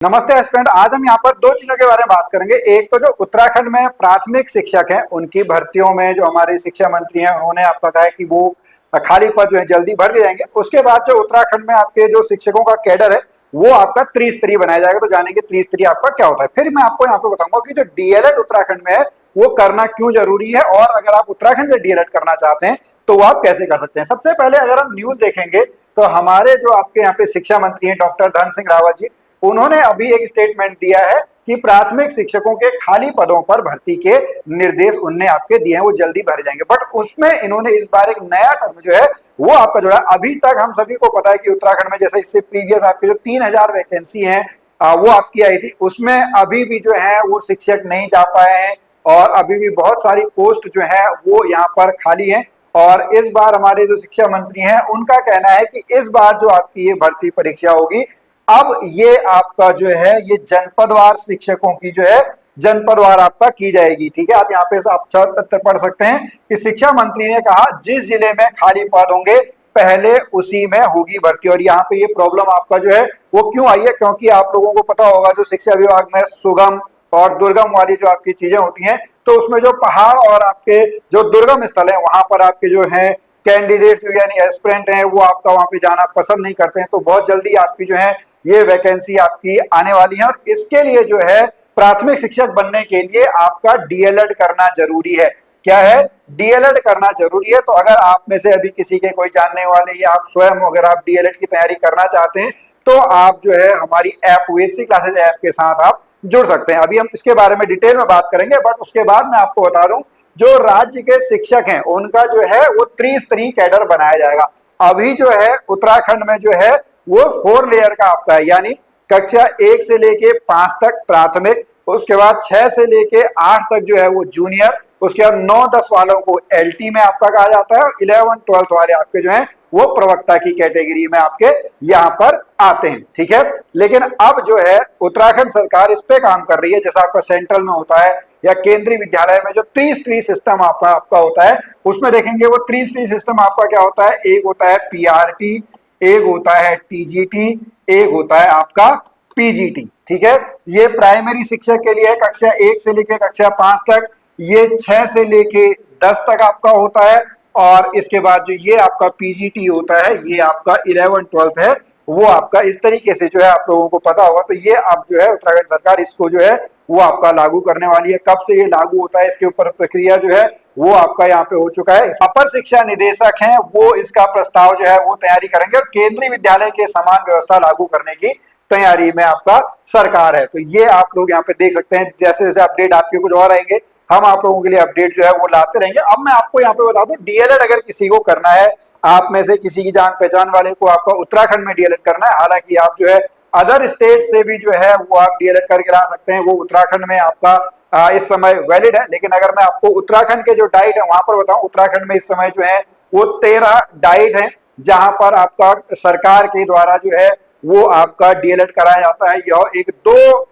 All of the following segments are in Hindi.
नमस्ते एस्पिरेंट। आज हम यहाँ पर दो चीजों के बारे में बात करेंगे। एक तो जो उत्तराखंड में प्राथमिक शिक्षक हैं उनकी भर्तियों में जो हमारे शिक्षा मंत्री हैं उन्होंने आपका कहा है कि वो खाली पद जो है जल्दी भर दिए जाएंगे। उसके बाद जो उत्तराखंड में आपके जो शिक्षकों का कैडर है वो आपका त्रिस्तरीय बनाया जाएगा। तो जानेंगे त्रिस्तरीय आपका क्या होता है। फिर मैं आपको यहाँ पे बताऊंगा कि जो डीएलएड उत्तराखंड में है वो करना क्यों जरूरी है और अगर आप उत्तराखंड से डीएलएड करना चाहते हैं तो वो आप कैसे कर सकते हैं। सबसे पहले अगर हम न्यूज देखेंगे तो हमारे जो आपके यहाँ पे शिक्षा मंत्री हैं डॉक्टर धन सिंह रावत जी, उन्होंने अभी एक स्टेटमेंट दिया है कि प्राथमिक शिक्षकों के खाली पदों पर भर्ती के निर्देश उनने आपके दिए हैं, वो जल्दी भरे जाएंगे। बट उसमें इन्होंने इस बार एक नया टर्म जो है वो आपका जोड़ा। अभी तक हम सभी को पता है कि उत्तराखंड में जैसे इससे प्रीवियस आपके जो 3000 वैकेंसी हैं वो आपकी आई थी, उसमें अभी भी जो है वो शिक्षक नहीं जा पाए हैं और अभी भी बहुत सारी पोस्ट जो है वो यहाँ पर खाली है। और इस बार हमारे जो शिक्षा मंत्री हैं उनका कहना है कि इस बार जो आपकी ये भर्ती परीक्षा होगी अब ये आपका जो है ये जनपदवार शिक्षकों की जो है जनपदवार आपका की जाएगी। ठीक है, आप यहाँ पे आप तथ्य पढ़ सकते हैं कि शिक्षा मंत्री ने कहा जिस जिले में खाली पद होंगे पहले उसी में होगी भर्ती। और यहाँ पे ये प्रॉब्लम आपका जो है वो क्यों आई है, क्योंकि आप लोगों को पता होगा जो शिक्षा विभाग में सुगम और दुर्गम वाली जो आपकी चीजें होती हैं तो उसमें जो पहाड़ और आपके जो दुर्गम स्थल है वहां पर आपके जो है कैंडिडेट जो यानी एस्पिरेंट हैं वो आपका वहां पे जाना पसंद नहीं करते हैं। तो बहुत जल्दी आपकी जो है ये वैकेंसी आपकी आने वाली है और इसके लिए जो है प्राथमिक शिक्षक बनने के लिए आपका डीएलएड करना जरूरी है। क्या है? डीएलएड करना जरूरी है। तो अगर आप में से अभी किसी के कोई जानने वाले या आप स्वयं अगर आप डीएलएड की तैयारी करना चाहते हैं तो आप जो है हमारी ऐप ओएसी क्लासेस ऐप के साथ आप जुड़ सकते हैं। अभी हम इसके बारे में डिटेल में बात करेंगे, बट उसके बाद मैं आपको बता दूं जो राज्य के शिक्षक हैं उनका जो है वो त्रिस्तरीय कैडर बनाया जाएगा। अभी जो है उत्तराखंड में जो है वो 4 लेयर का आपका है, यानी कक्षा 1 से लेके 5 तक प्राथमिक, उसके बाद 6 से लेके 8 तक जो है वो जूनियर, उसके बाद 9-10 वालों को एलटी में आपका कहा जाता है और 11-12 वाले आपके जो हैं वो प्रवक्ता की कैटेगरी में आपके यहाँ पर आते हैं। ठीक है, लेकिन अब जो है उत्तराखंड सरकार इस पे काम कर रही है। जैसा आपका सेंट्रल में होता है या केंद्रीय विद्यालय में जो त्रिस्तरीय सिस्टम आपका होता है उसमें देखेंगे वो त्रिस्तरीय सिस्टम आपका क्या होता है। एक होता है पीआरटी, एक होता है टीजीटी, एक होता है आपका पीजीटी। ठीक है, ये प्राइमरी शिक्षक के लिए है कक्षा 1 से लेके कक्षा 5 तक, ये 6 से लेके 10 तक आपका होता है और इसके बाद जो ये आपका पीजीटी होता है ये आपका 11-12 है वो आपका इस तरीके से जो है आप लोगों को पता होगा। तो ये अब जो है उत्तराखंड सरकार इसको जो है वो आपका लागू करने वाली है। कब से ये लागू होता है इसके ऊपर प्रक्रिया जो है वो आपका यहाँ पे हो चुका है। अपर शिक्षा निदेशक हैं वो इसका प्रस्ताव जो है वो तैयारी करेंगे और केंद्रीय विद्यालय के समान व्यवस्था लागू करने की तैयारी में आपका सरकार है। तो ये आप लोग यहाँ पे देख सकते हैं जैसे जैसे अपडेट आपके कुछ और आएंगे हम आप लोगों के लिए अपडेट जो है वो लाते रहेंगे। अब मैं आपको यहाँ पे बता दूं डीएलएड अगर किसी को करना है, आप में से किसी की जान पहचान वाले को आपका उत्तराखंड में डीएलएड करना है, हालांकि आप जो है अदर स्टेट से भी जो है वो आप डीएलएड करके ला सकते हैं, वो उत्तराखंड में आपका इस समय वैलिड है। लेकिन अगर मैं आपको उत्तराखंड के जो डाइट है वहां पर बताऊं, उत्तराखंड में इस समय जो है वो 13 डाइट है जहां पर आपका सरकार के द्वारा जो है वो आपका डीएलएड कराया जाता है। यह एक 2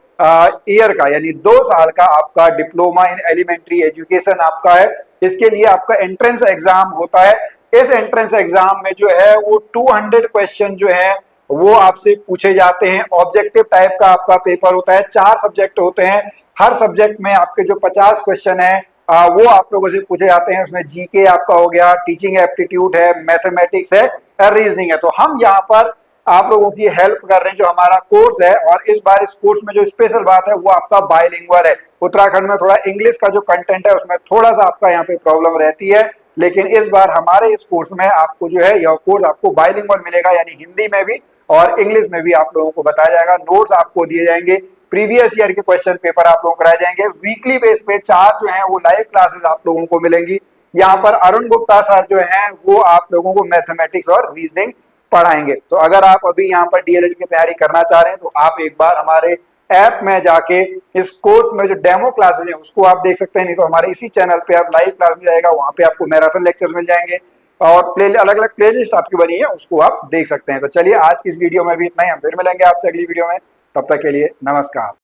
ईयर का यानी 2 साल का आपका डिप्लोमा इन एलिमेंट्री एजुकेशन आपका है। इसके लिए आपका एंट्रेंस एग्जाम होता है। इस एंट्रेंस एग्जाम में जो है वो 200 क्वेश्चन जो है वो आपसे पूछे जाते हैं। ऑब्जेक्टिव टाइप का आपका पेपर होता है, 4 सब्जेक्ट होते हैं, हर सब्जेक्ट में आपके जो 50 क्वेश्चन है वो आप लोगों से पूछे जाते हैं। उसमें जीके आपका हो गया, टीचिंग एप्टीट्यूड है, मैथमेटिक्स है, रीजनिंग है। तो हम यहाँ पर आप लोगों की हेल्प कर रहे हैं जो हमारा कोर्स है। और इस बार इस कोर्स में जो स्पेशल बात है वो आपका बायलिंगुअल है। उत्तराखंड में थोड़ा इंग्लिश का जो कंटेंट है उसमें थोड़ा सा आपका यहाँ पे प्रॉब्लम रहती है, लेकिन इस बार हमारे इस कोर्स में आपको जो है यह कोर्स आपको बायलिंगुअल मिलेगा, यानी हिंदी में भी और इंग्लिश में भी आप लोगों को बताया जाएगा। नोट्स आपको दिए जाएंगे, प्रीवियस ईयर के क्वेश्चन पेपर आप लोगों को कराए जाएंगे। वीकली बेस पे 4 जो है वो लाइव क्लासेस आप लोगों को मिलेंगी। यहाँ पर अरुण गुप्ता सर जो है वो आप लोगों को मैथमेटिक्स और रीजनिंग पढ़ाएंगे। तो अगर आप अभी यहाँ पर डीएलएड की तैयारी करना चाह रहे हैं तो आप एक बार हमारे ऐप में जाके इस कोर्स में जो डेमो क्लासेस हैं उसको आप देख सकते हैं, नहीं तो हमारे इसी चैनल पे आप लाइव क्लास मिल जाएगा, वहां पे आपको मैराथन लेक्चर्स मिल जाएंगे और अलग अलग प्ले लिस्ट आपकी बनी है उसको आप देख सकते हैं। तो चलिए आज की इस वीडियो में भी इतना ही, हम फिर मिलेंगे आपसे अगली वीडियो में। तब तक के लिए नमस्कार।